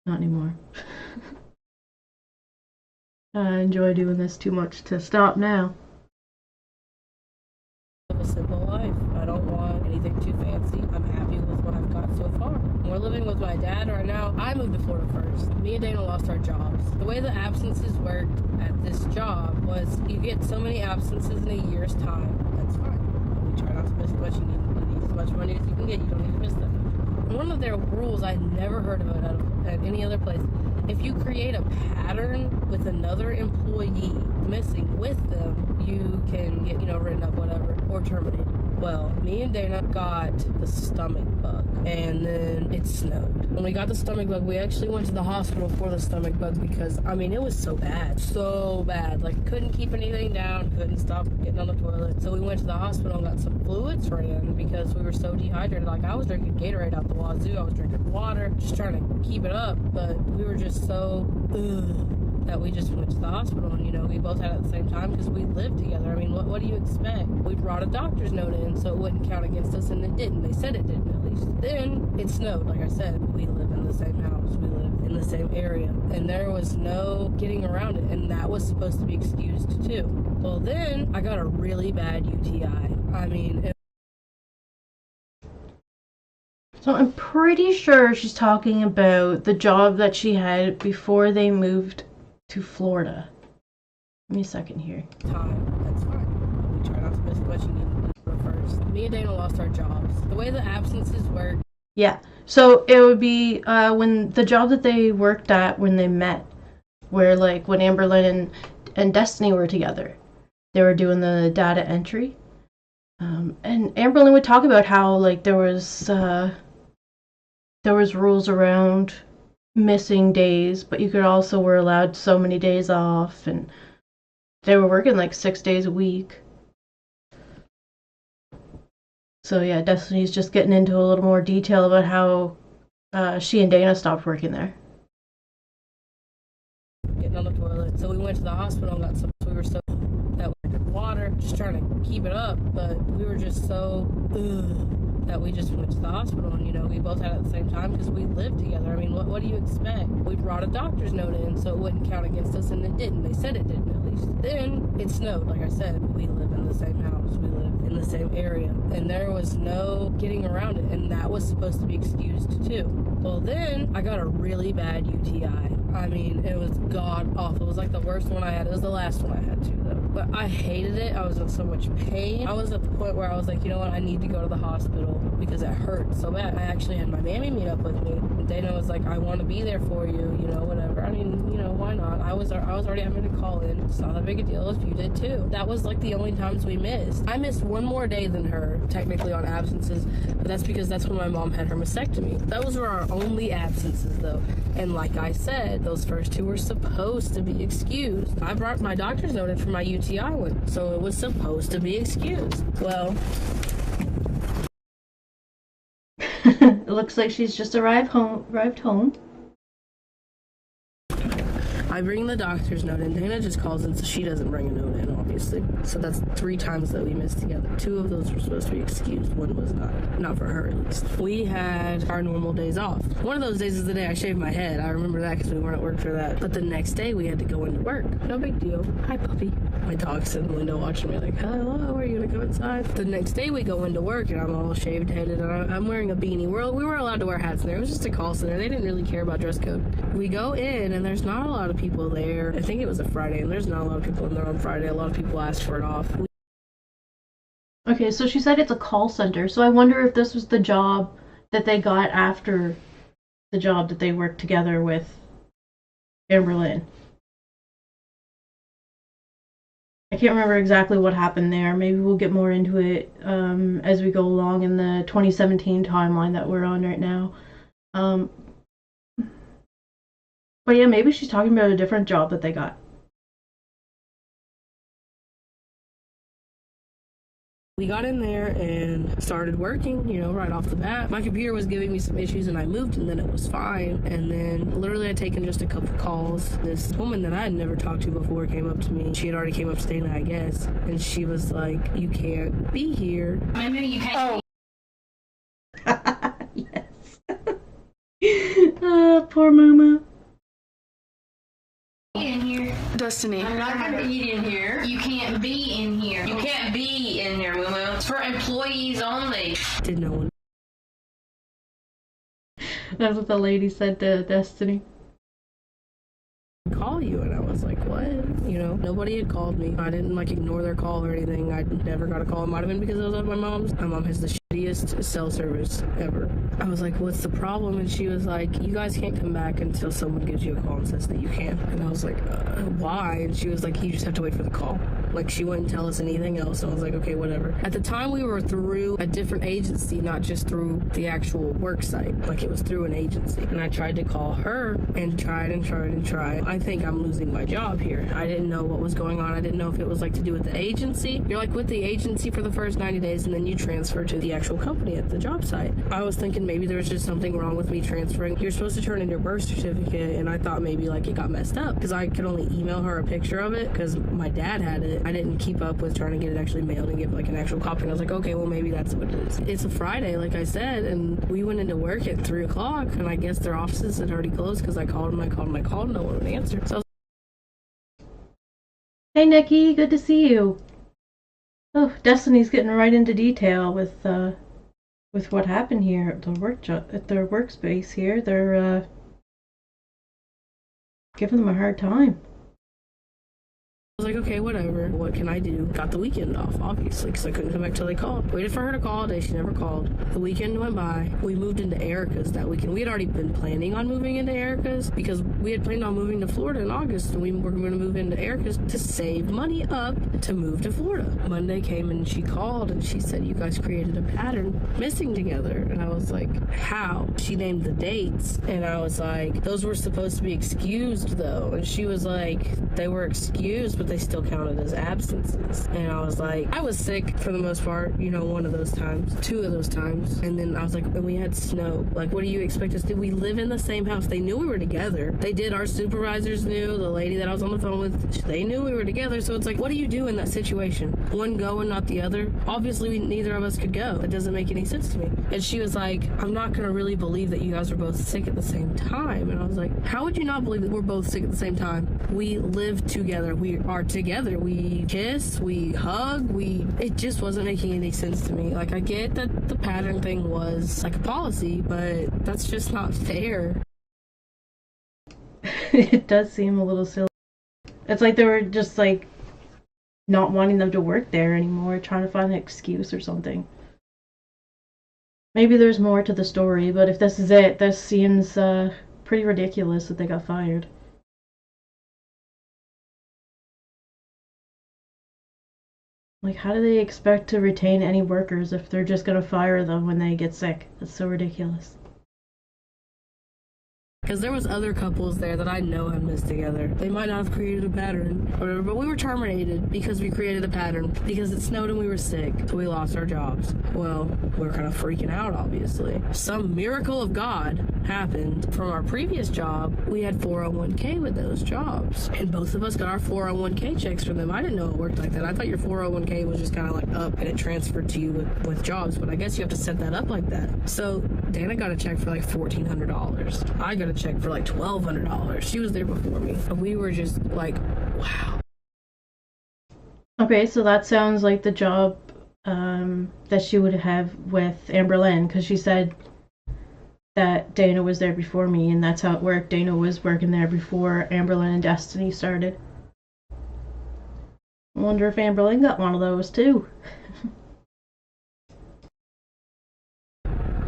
not anymore. I enjoy doing this too much to stop now. A simple life. I don't want anything too fancy. I'm happy with what I've got so far. We're living with my dad right now. I moved to Florida first. Me and Dana lost our jobs. The way the absences worked at this job was you get so many absences in a year's time. That's fine. We try not to miss much. You need as much money as you can get. You don't need to miss that. One of their rules I never heard of it at any other place. If you create a pattern with another employee missing with them, you can get, written up, whatever, or terminated. Well, me and Dana got the stomach bug, and then it snowed. When we got the stomach bug, we actually went to the hospital for the stomach bug because, it was so bad. Like, couldn't keep anything down, couldn't stop getting on the toilet. So we went to the hospital and got some fluids ran because we were so dehydrated. Like, I was drinking Gatorade out the wazoo, I was drinking water, just trying to keep it up, but we were just so, that we just went to the hospital, and we both had it at the same time because we lived together. What do you expect? We brought a doctor's note in so it wouldn't count against us, and it didn't. They said it didn't, at least. Then it snowed, like I said. We live in the same house, we live in the same area, and there was no getting around it, and that was supposed to be excused too. Well, then I got a really bad UTI. So I'm pretty sure she's talking about the job that she had before they moved to Florida. Give me a second here. That's fine. We try not to miss much. You need to go first. Me and Dana lost our jobs. The way the absences work. Yeah. So it would be when the job that they worked at when they met, where like when Amberlynn and Destiny were together, they were doing the data entry. And Amberlynn would talk about how like there was rules around missing days, but you could also were allowed so many days off, and they were working like 6 days a week. So yeah, Destiny's just getting into a little more detail about how she and Dana stopped working there. Getting on the toilet. So we went to the hospital and got some, we were so that we drank water, just trying to keep it up, but we were just so that we just went to the hospital, and we both had it at the same time because we lived together. What do you expect? We brought a doctor's note in so it wouldn't count against us, and it didn't. They said it didn't, at least. Then it snowed, like I said. We live in the same house, we live in the same area, and there was no getting around it, and that was supposed to be excused too. Well, then I got a really bad UTI. It was god awful. It was like the worst one I had. It was the last one I had too, though. But I hated it. I was in so much pain. I was at the point where I was like, you know what? I need to go to the hospital because it hurt so bad. I actually had my mammy meet up with me, and Dana was like, I want to be there for you, whatever. Why not? I was already having to call in. It's not that big a deal if you did too. That was like the only times we missed. I missed one more day than her, technically, on absences, but that's because that's when my mom had her mastectomy. Those were our only absences, though. And like I said, those first two were supposed to be excused. I brought my doctor's note in for my UTI one, so it was supposed to be excused. Well, it looks like she's just arrived home. I bring the doctor's note in. Dana just calls in, so she doesn't bring a note in, obviously. So that's 3 times that we missed together. 2 of those were supposed to be excused. 1 was not for her, at least. We had our normal days off. One of those days is the day I shaved my head. I remember that because we weren't at work for that. But the next day, we had to go into work. No big deal. Hi, puppy. My dog's in the window watching me like, hello, are you gonna go inside? The next day, we go into work, and I'm all shaved headed, and I'm wearing a beanie. We were allowed to wear hats in there. It was just a call center. They didn't really care about dress code. We go in, and there's not a lot of people there. I think it was a Friday, and there's not a lot of people in there on Friday. A lot of people asked for it off. Okay, so she said it's a call center, so I wonder if this was the job that they got after the job that they worked together with Amberlynn. I can't remember exactly what happened there. Maybe we'll get more into it as we go along in the 2017 timeline that we're on right now. But yeah, maybe she's talking about a different job that they got. We got in there and started working, right off the bat. My computer was giving me some issues and I moved and then it was fine. And then literally I'd taken just a couple calls. This woman that I had never talked to before came up to me. She had already came up to Dana, I guess. And she was like, you can't be here. Maybe you can't. Yes. Poor Mama. In here. Destiny. I'm not gonna eat in here. You can't be in here. You can't be in here, Moo. It's for employees only. Did no one That's what the lady said to Destiny. call you? And I was like, what? Nobody had called me. I didn't ignore their call or anything. I never got a call. It might have been because I was at my mom's. My mom has the shittiest cell service ever. I was like, what's the problem? And she was like, you guys can't come back until someone gives you a call and says that you can. And I was like, why? And she was like, you just have to wait for the call. She wouldn't tell us anything else. And I was like, okay, whatever. At the time, we were through a different agency, not just through the actual work site. It was through an agency. And I tried to call her and tried and tried and tried. I think I'm losing my job here. I didn't know what was going on. I didn't know if it was to do with the agency. You're with the agency for the first 90 days and then you transfer to the actual company at the job site. I was thinking maybe there was just something wrong with me transferring. You're supposed to turn in your birth certificate, and I thought maybe it got messed up because I could only email her a picture of it because my dad had it. I didn't keep up with trying to get it actually mailed and give an actual copy. And I was like, okay, well maybe that's what it is. It's a Friday, like I said, and we went into work at 3 o'clock, and I guess their offices had already closed because I called and I called and I called and no one would answer. So I was Hey Nikki, good to see you. Oh, Destiny's getting right into detail with what happened here at their workspace here. They're giving them a hard time. I was like, okay, whatever. What can I do? Got the weekend off, obviously, because I couldn't come back till they called. Waited for her to call all day. She never called. The weekend went by. We moved into Erica's that weekend. We had already been planning on moving into Erica's because we had planned on moving to Florida in August, and we were going to move into Erica's to save money up to move to Florida. Monday came and she called and she said, you guys created a pattern missing together. And I was like, how? She named the dates, and I was like, those were supposed to be excused though. And she was like, they were excused, but they still counted as absences. And I was like, I was sick for the most part, one of those times, 2 of those times. And then I was like, and we had snow. What do you expect us to do? We live in the same house. They knew we were together. They did. Our supervisors knew. The lady that I was on the phone with, they knew we were together. So it's what do you do in that situation? One go and not the other? Obviously, neither of us could go. That doesn't make any sense to me. And she was like, I'm not going to really believe that you guys were both sick at the same time. And I was like, how would you not believe that we're both sick at the same time? We live together. We are together. We kiss, we hug, it just wasn't making any sense to me. I get that the pattern thing was a policy, but that's just not fair. It does seem a little silly. It's they were just not wanting them to work there anymore, trying to find an excuse or something. Maybe there's more to the story, but if this is it, this seems pretty ridiculous that they got fired. How do they expect to retain any workers if they're just gonna fire them when they get sick? That's so ridiculous. because there was other couples there that I know have missed together. They might not have created a pattern or whatever, but we were terminated because we created a pattern because it snowed and we were sick, so we lost our jobs. Well, we were kind of freaking out, obviously. Some miracle of God happened. From our previous job, we had 401k with those jobs, and both of us got our 401k checks from them. I didn't know it worked like that. I thought your 401k was just kind of like up and it transferred to you with jobs, but I guess you have to set that up like that. So Dana got a check for like $1,400. I got a check for like $1,200. She was there before me. And we were just like, wow. Okay, so that sounds like the job that she would have with Amberlynn, because she said that Dana was there before me, and that's how it worked. Dana was working there before Amberlynn and Destiny started. I wonder if Amberlynn got one of those too.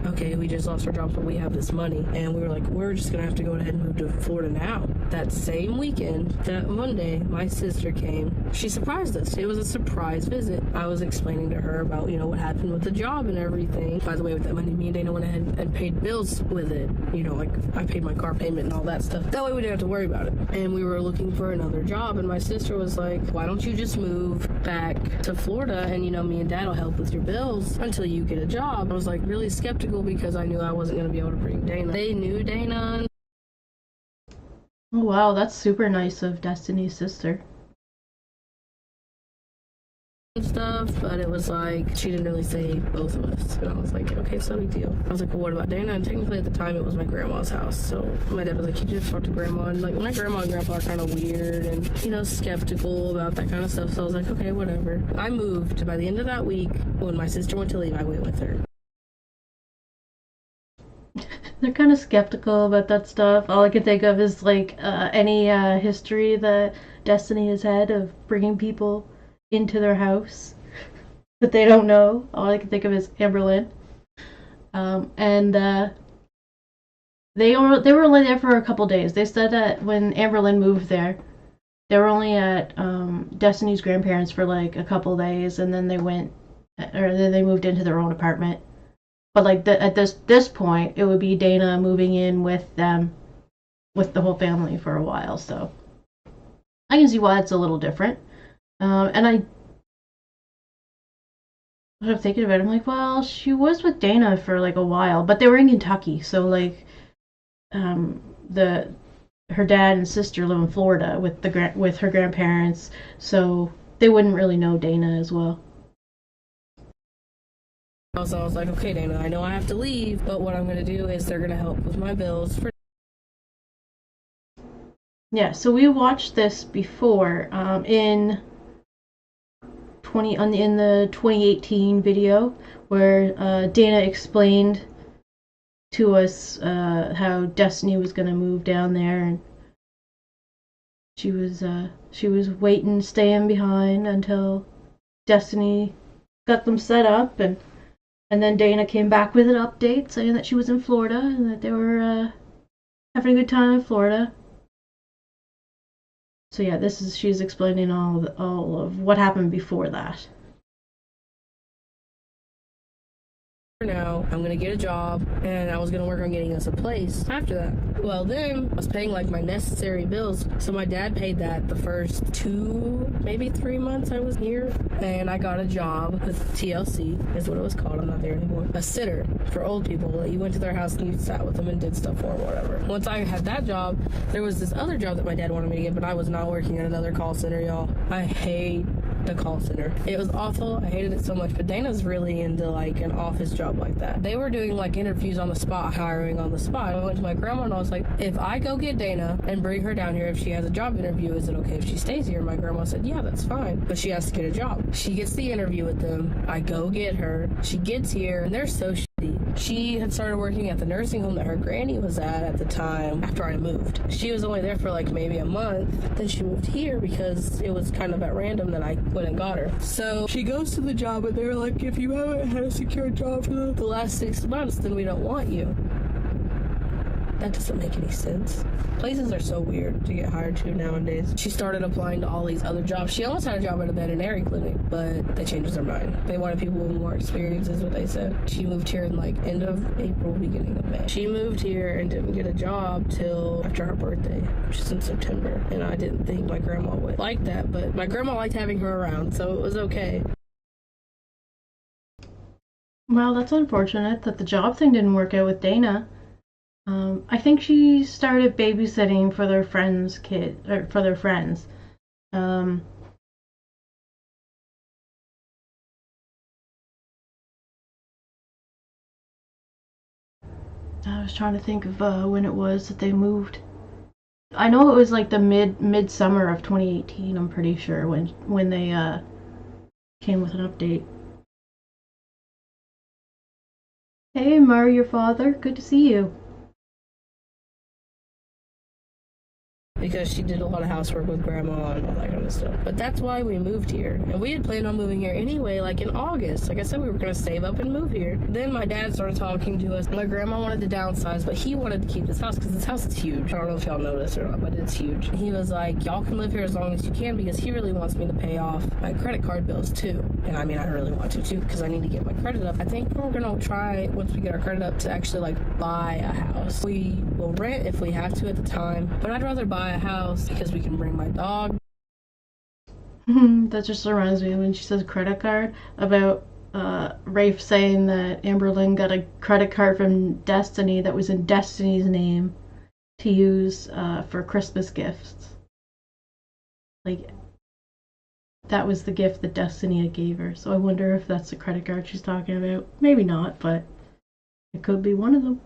Okay, we just lost our jobs, but we have this money. And we were like, we're just gonna have to go ahead and move to Florida now. That same weekend, that Monday, my sister came. She surprised us. It was a surprise visit. I was explaining to her about, you know, what happened with the job and everything. By the way, with that money, me and Dana went ahead and paid bills with it. You know, like I paid my car payment and all that stuff. That way we didn't have to worry about it. And we were looking for another job, and my sister was like, why don't you just move back to Florida and, you know, me and Dad will help with your bills until you get a job. I was like really skeptical because I knew I wasn't going to be able to bring Dana. They knew Dana. Oh wow, that's super nice of Destiny's sister. And stuff, but it was like she didn't really say both of us, and I was like, okay, so big deal. I was like, well, what about Dana? And technically at the time it was my grandma's house, so my dad was like, you just talk to grandma. And like my grandma and grandpa are kind of weird and, you know, skeptical about that kind of stuff, so I was like, okay, whatever. I moved. By the end of that week, when my sister went to leave, I went with her. They're kind of skeptical about that stuff. All I can think of is like any history that Destiny has had of bringing people into their house that they don't know. All I can think of is Amberlynn. And they were only there for a couple days. They said that when Amberlynn moved there, they were only at Destiny's grandparents for like a couple days, and then they moved into their own apartment. But like at this point, it would be Dana moving in with them, with the whole family for a while. So I can see why it's a little different. And I'm thinking about it, I'm like, well, she was with Dana for like a while, but they were in Kentucky, so like, her dad and sister live in Florida with her grandparents, so they wouldn't really know Dana as well. So I was like, okay, Dana, I know I have to leave, but what I'm going to do is they're going to help with my bills for. Yeah, so we watched this before in the 2018 video where Dana explained to us how Destiny was going to move down there, and she was waiting, staying behind until Destiny got them set up, and then Dana came back with an update saying that she was in Florida and that they were having a good time in Florida. So yeah, she's explaining all of what happened before that. Now I'm gonna get a job, and I was gonna work on getting us a place after that. Well, then I was paying like my necessary bills, so my dad paid that the first 2, maybe 3 months I was here, and I got a job with TLC, is what it was called. I'm not there anymore. A sitter for old people. You went to their house and you sat with them and did stuff for them, whatever. Once I had that job, there was this other job that my dad wanted me to get, but I was not working at another call center, y'all. I hate the call center. It was awful. I hated it so much, but Dana's really into like an office job like that. They were doing like interviews on the spot, hiring on the spot. I went to my grandma and I was like, if I go get Dana and bring her down here, if she has a job interview, is it okay if she stays here? My grandma said, yeah, that's fine, but she has to get a job. She gets the interview with them. I go get her. She gets here and they're so shitty. She had started working at the nursing home that her granny was at the time after I moved. She was only there for like maybe a month. Then she moved here because it was kind of at random that I went and got her. So she goes to the job and they're like, if you haven't had a secure job for the last 6 months, then we don't want you. That doesn't make any sense. Places are so weird to get hired to nowadays. She started applying to all these other jobs. She almost had a job at a veterinary clinic, but they changed their mind. They wanted people with more experience, is what they said. She moved here in like end of April, beginning of May. She moved here and didn't get a job till after her birthday, which is in September. And I didn't think my grandma would like that, but my grandma liked having her around, so it was okay. Well, that's unfortunate that the job thing didn't work out with Dana. I think she started babysitting for their friends' kids, or for their friends. I was trying to think of when it was that they moved. I know it was like the midsummer of 2018. I'm pretty sure when they came with an update. Hey, Murray, your father. Good to see you. Because she did a lot of housework with grandma and all that kind of stuff. But that's why we moved here. And we had planned on moving here anyway, like in August. Like I said, we were going to save up and move here. Then my dad started talking to us. My grandma wanted to downsize, but he wanted to keep this house because this house is huge. I don't know if y'all know this or not, but it's huge. He was like, y'all can live here as long as you can because he really wants me to pay off my credit card bills too. And I mean, I really want to too because I need to get my credit up. I think we're going to try, once we get our credit up, to actually like buy a house. We will rent if we have to at the time, but I'd rather buy a house because we can bring my dog. That just reminds me when she says credit card about Rafe saying that Amberlynn got a credit card from Destiny that was in Destiny's name to use for Christmas gifts. Like, that was the gift that Destiny gave her. So I wonder if that's the credit card she's talking about. Maybe not, but it could be one of them.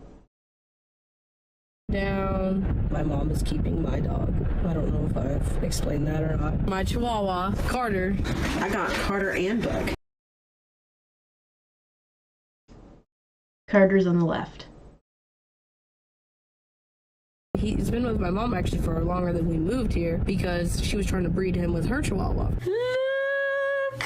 Down. My mom is keeping my dog. I don't know if I've explained that or not. My Chihuahua, Carter. I got Carter and Bug. Carter's on the left. He's been with my mom actually for longer than we moved here because she was trying to breed him with her Chihuahua. Look!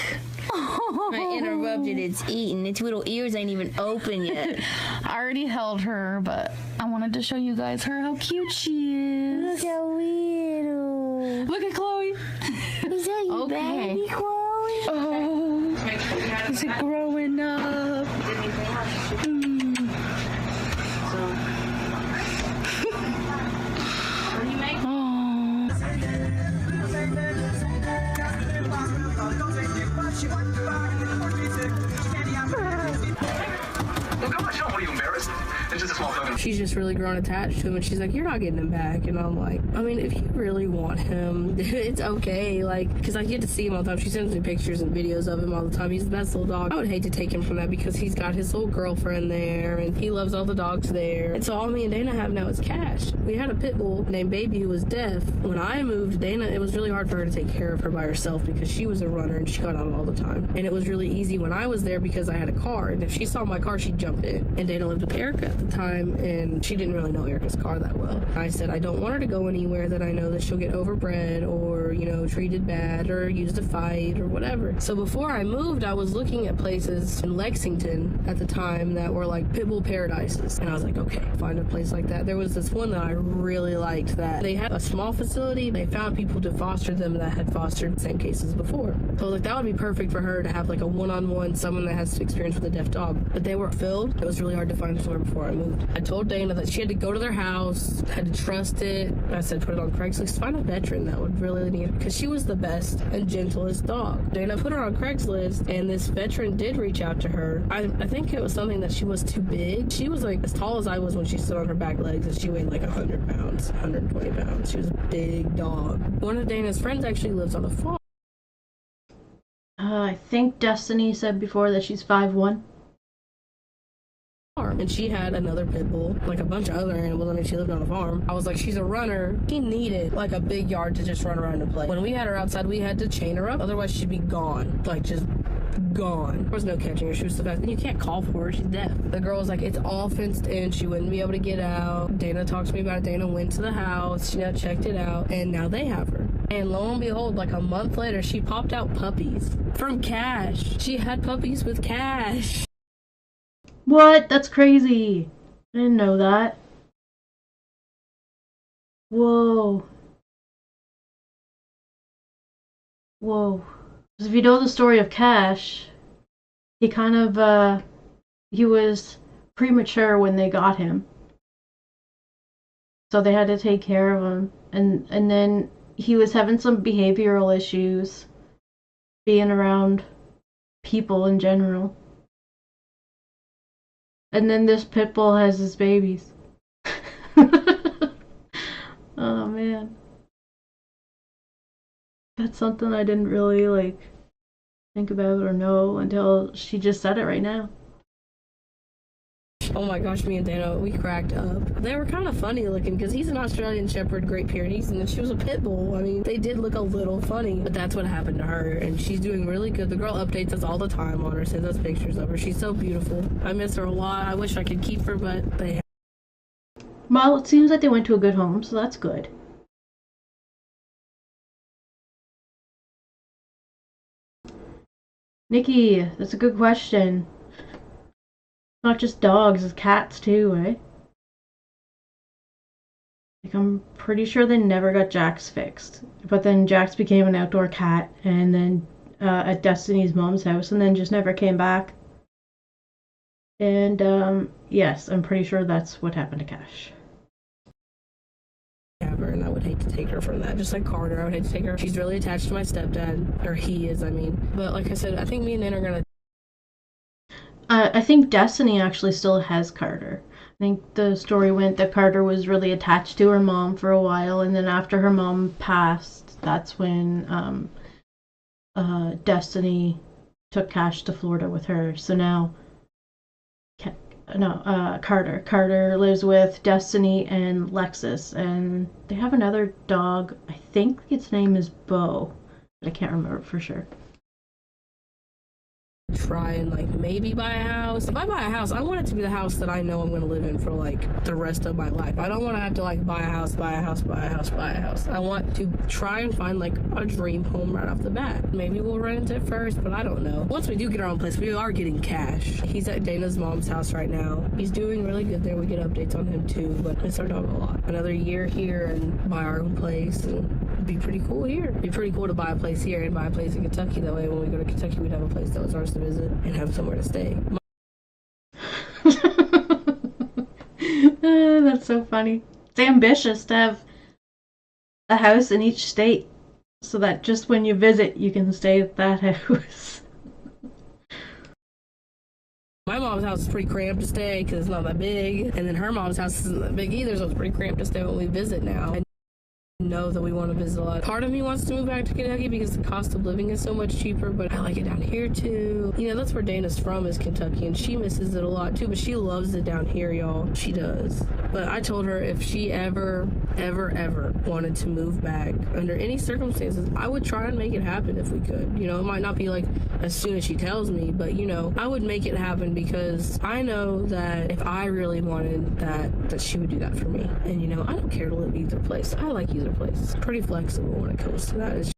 I interrupted its eating. Its little ears ain't even open yet. I already held her, but I wanted to show you guys how cute she is. Look how little. Look at Chloe. Is that your Okay. baby, Chloe? Oh, is it growing up? She's just really grown attached to him, and she's like, you're not getting him back. And I'm like, I mean, if you really want him, it's okay. Like, because I get to see him all the time. She sends me pictures and videos of him all the time. He's the best little dog. I would hate to take him from that because he's got his little girlfriend there, and he loves all the dogs there. And so all me and Dana have now is Cash. We had a pit bull named Baby who was deaf. When I moved, Dana, it was really hard for her to take care of her by herself because she was a runner and she got out all the time. And it was really easy when I was there because I had a car. And if she saw my car, she'd jump in. And Dana lived with Erica at the time, and she didn't really know Erica's car that well. I said, I don't want her to go anywhere that I know that she'll get overbred or, you know, treated bad or used to fight or whatever. So before I moved, I was looking at places in Lexington at the time that were like pit bull paradises. And I was like, okay, find a place like that. There was this one that I really liked that they had a small facility. They found people to foster them that had fostered the same cases before. So I was like, that would be perfect for her to have like a one-on-one, someone that has experience with a deaf dog. But they were filled. It was really hard to find somewhere before I moved. I told Dana that she had to go to their house, had to trust it. I said, put it on Craigslist. Find a veteran that would really need it because she was the best and gentlest dog. Dana put her on Craigslist, and this veteran did reach out to her. I think it was something that she was too big. She was like as tall as I was when she stood on her back legs, and she weighed like 100 pounds, 120 pounds. She was a big dog. One of Dana's friends actually lives on a farm. I think Destiny said before that she's 5'1". And she had another pit bull, like a bunch of other animals. I mean, she lived on a farm. I was like, she's a runner. She needed like a big yard to just run around and play. When we had her outside, we had to chain her up. Otherwise, she'd be gone. Like, just gone. There was no catching her. She was so fast. And you can't call for her. She's deaf. The girl was like, it's all fenced in. She wouldn't be able to get out. Dana talked to me about it. Dana went to the house. She now checked it out. And now they have her. And lo and behold, like a month later, she popped out puppies from Cash. She had puppies with Cash. What? That's crazy. I didn't know that. Whoa. Whoa. 'Cause if you know the story of Cash, he kind of, he was premature when they got him. So they had to take care of him. And then he was having some behavioral issues, being around people in general. And then this pit bull has his babies. Oh man. That's something I didn't really like think about or know until she just said it right now. Oh my gosh, me and Dana, we cracked up. They were kind of funny looking because he's an Australian Shepherd, Great Pyrenees, and then she was a pit bull. I mean, they did look a little funny, but that's what happened to her, and she's doing really good. The girl updates us all the time on her, sends us pictures of her. She's so beautiful. I miss her a lot. I wish I could keep her, but they. Well, it seems like they went to a good home, so that's good. Nikki, that's a good question. Not just dogs, it's cats too, eh? Like, I'm pretty sure they never got Jax fixed. But then Jax became an outdoor cat, and then at Destiny's mom's house, and then just never came back. And yes, I'm pretty sure that's what happened to Cash. And I would hate to take her from that. Just like Carter, I would hate to take her. She's really attached to my stepdad, or he is, I mean. But like I said, I think me and Nan are gonna. I think Destiny actually still has Carter. I think the story went that Carter was really attached to her mom for a while, and then after her mom passed, that's when Destiny took Cash to Florida with her. So now, Carter. Carter lives with Destiny and Lexus, and they have another dog. I think its name is Bo, but I can't remember for sure. Try and like maybe buy a house. If I buy a house, I want it to be the house that I know I'm going to live in for like the rest of my life. I don't want to have to like buy a house. I want to try and find like a dream home right off the bat. Maybe we'll rent it first, but I don't know. Once we do get our own place, we are getting Cash. He's at Dana's mom's house right now. He's doing really good there. We get updates on him too, but I miss our dog a lot. Another year here and buy our own place, and it'd be pretty cool here. It'd be pretty cool to buy a place here and buy a place in Kentucky. That way when we go to Kentucky, we'd have a place that was ours to visit and have somewhere to stay. That's so funny. It's ambitious to have a house in each state so that just when you visit, you can stay at that house. My mom's house is pretty cramped to stay because it's not that big, and then her mom's house isn't that big either, so it's pretty cramped to stay when we visit now. Know that we want to visit a lot. Part of me wants to move back to Kentucky because the cost of living is so much cheaper, but I like it down here too. You know, that's where Dana's from, is Kentucky, and she misses it a lot too, but she loves it down here, y'all. She does. But I told her if she ever wanted to move back under any circumstances, I would try and make it happen if we could. You know, it might not be like as soon as she tells me, but you know, I would make it happen because I know that if I really wanted that she would do that for me. And you know, I don't care to live either place. I like either place. It's pretty flexible when it comes to that.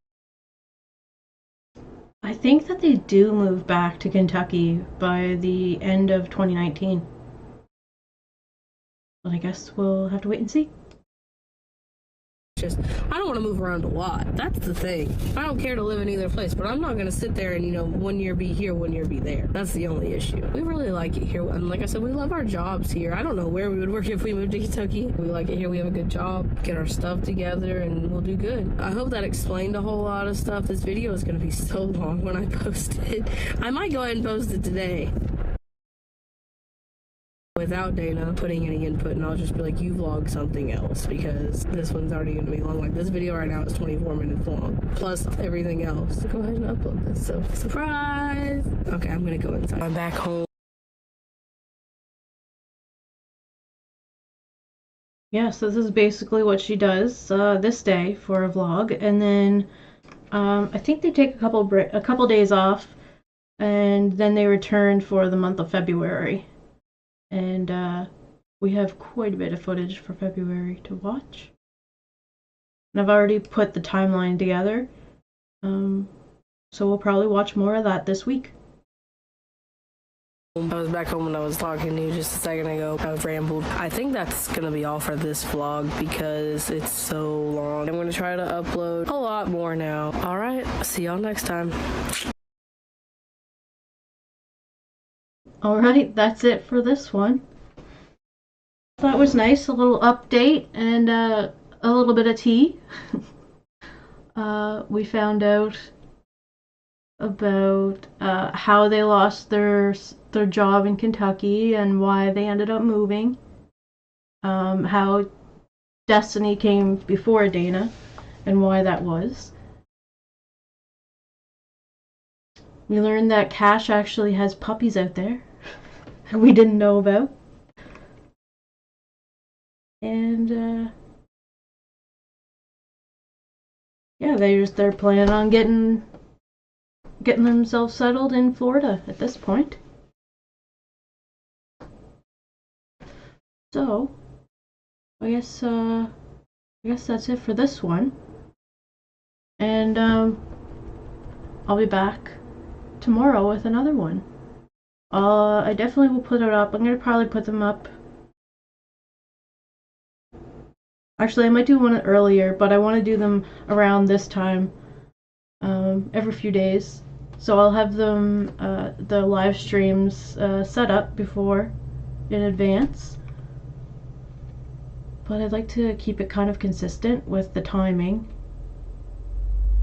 I think that they do move back to Kentucky by the end of 2019. But I guess we'll have to wait and see. Just, I don't want to move around a lot. That's the thing. I don't care to live in either place, but I'm not going to sit there and, you know, 1 year be here, 1 year be there. That's the only issue. We really like it here. And like I said, we love our jobs here. I don't know where we would work if we moved to Kentucky. We like it here. We have a good job, get our stuff together, and we'll do good. I hope that explained a whole lot of stuff. This video is going to be so long when I post it. I might go ahead and post it today without Dana putting any input, and I'll just be like, you vlog something else, because this one's already gonna be long. Like, this video right now is 24 minutes long, plus everything else. So go ahead and upload this. So, surprise! Okay, I'm gonna go inside. I'm back home. Yeah, so this is basically what she does this day for a vlog, and then I think they take a couple days off, and then they return for the month of February. And we have quite a bit of footage for February to watch. And I've already put the timeline together. So we'll probably watch more of that this week. I was back home when I was talking to you just a second ago. I've rambled. I think that's gonna be all for this vlog because it's so long. I'm gonna try to upload a lot more now. Alright, see y'all next time. Alright, that's it for this one. That was nice, a little update and a little bit of tea. We found out about how they lost their job in Kentucky and why they ended up moving. How Destiny came before Dana and why that was. We learned that Cash actually has puppies out there that we didn't know about. And yeah, they're planning on getting themselves settled in Florida at this point. So I guess that's it for this one. And I'll be back tomorrow with another one. I definitely will put it up. I'm gonna probably put them up. Actually, I might do one earlier, but I want to do them around this time, every few days. So I'll have them, the live streams set up before, in advance. But I'd like to keep it kind of consistent with the timing.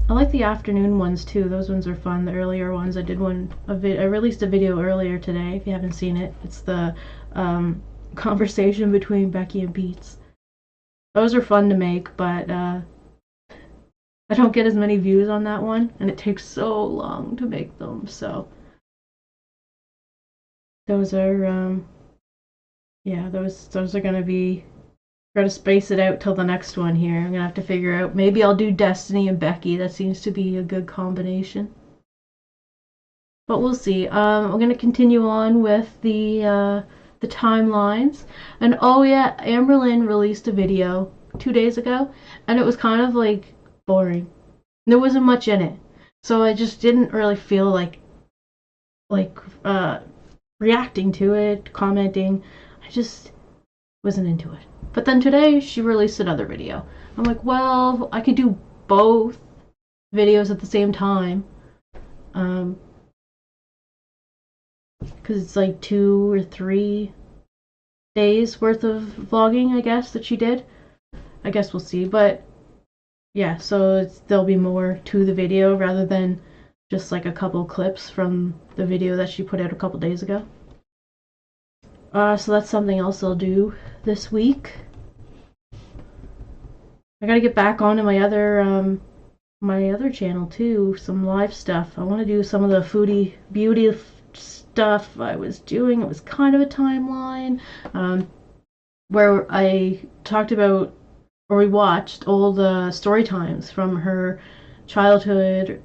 I like the afternoon ones too. Those ones are fun. The earlier ones. I released a video earlier today. If you haven't seen it, it's the conversation between Becky and Pete's. Those are fun to make, but I don't get as many views on that one, and it takes so long to make them. So those are yeah, those are gonna be. Gotta space it out till the next one here. I'm gonna have to figure out. Maybe I'll do Destiny and Becky. That seems to be a good combination. But we'll see. I'm gonna continue on with the timelines. And oh yeah, Amberlynn released a video 2 days ago, and it was kind of like boring. There wasn't much in it, so I just didn't really feel like reacting to it, commenting. I just wasn't into it. But then today she released another video. I'm like, well, I could do both videos at the same time. Because it's like 2 or 3 days worth of vlogging, I guess, that she did. I guess we'll see. But yeah, so there'll be more to the video rather than just like a couple clips from the video that she put out a couple days ago. So that's something else I'll do this week. I gotta get back onto my other channel too, some live stuff. I want to do some of the foodie beauty stuff I was doing. It was kind of a timeline where I talked about, or we watched old story times from her childhood,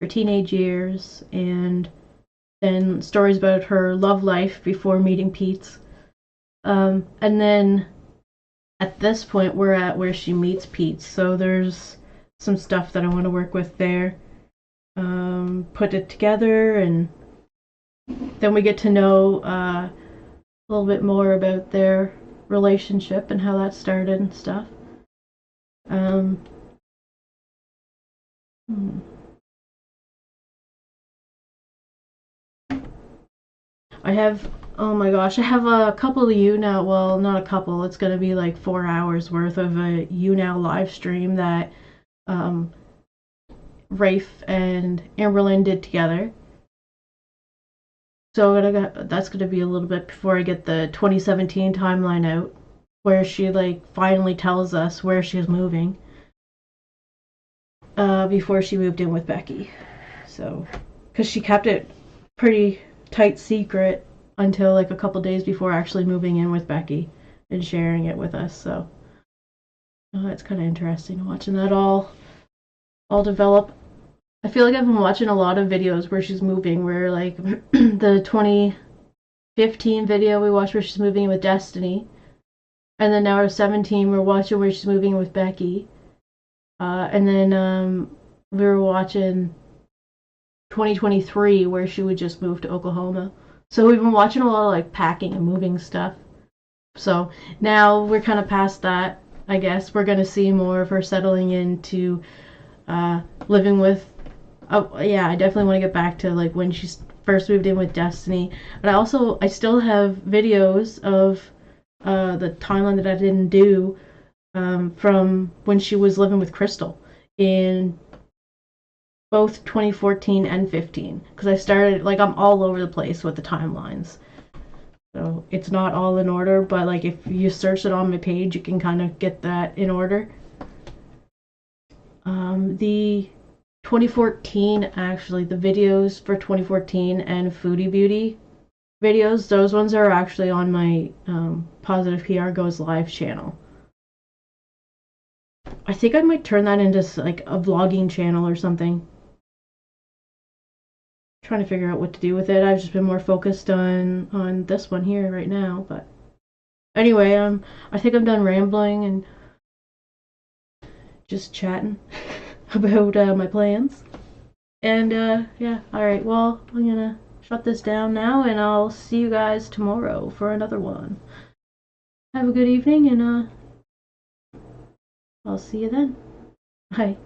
her teenage years, and then stories about her love life before meeting Pete's. And then at this point we're at where she meets Pete, so there's some stuff that I want to work with there. Put it together, and then we get to know a little bit more about their relationship and how that started and stuff. I have, oh my gosh, I have a couple of YouNow, well, not a couple, it's going to be like 4 hours worth of a YouNow live stream that Rafe and Amberlynn did together. So that's going to be a little bit before I get the 2017 timeline out, where she like finally tells us where she's moving before she moved in with Becky. So, because she kept it pretty tight secret until like a couple days before actually moving in with Becky and sharing it with us. So it's kind of interesting watching that all develop. I feel like I've been watching a lot of videos where she's moving, where like the 2015 video we watched where she's moving in with Destiny, and then now our 17 we're watching where she's moving in with Becky, and then we were watching 2023 where she would just move to Oklahoma. So we've been watching a lot of like packing and moving stuff. So now we're kind of past that. I guess we're gonna see more of her settling into living with. Oh yeah, I definitely want to get back to like when she's first moved in with Destiny. But I still have videos of the timeline that I didn't do from when she was living with Crystal in both 2014 and 15, because I started like I'm all over the place with the timelines. So it's not all in order, but like if you search it on my page, you can kind of get that in order. The 2014, actually, the videos for 2014 and Foodie Beauty videos, those ones are actually on my Positive PR Goes Live channel. I think I might turn that into like a vlogging channel or something. Trying to figure out what to do with it. I've just been more focused on this one here right now, but anyway, I think I'm done rambling and just chatting about my plans. And yeah, alright, well, I'm gonna shut this down now, and I'll see you guys tomorrow for another one. Have a good evening, and I'll see you then. Bye.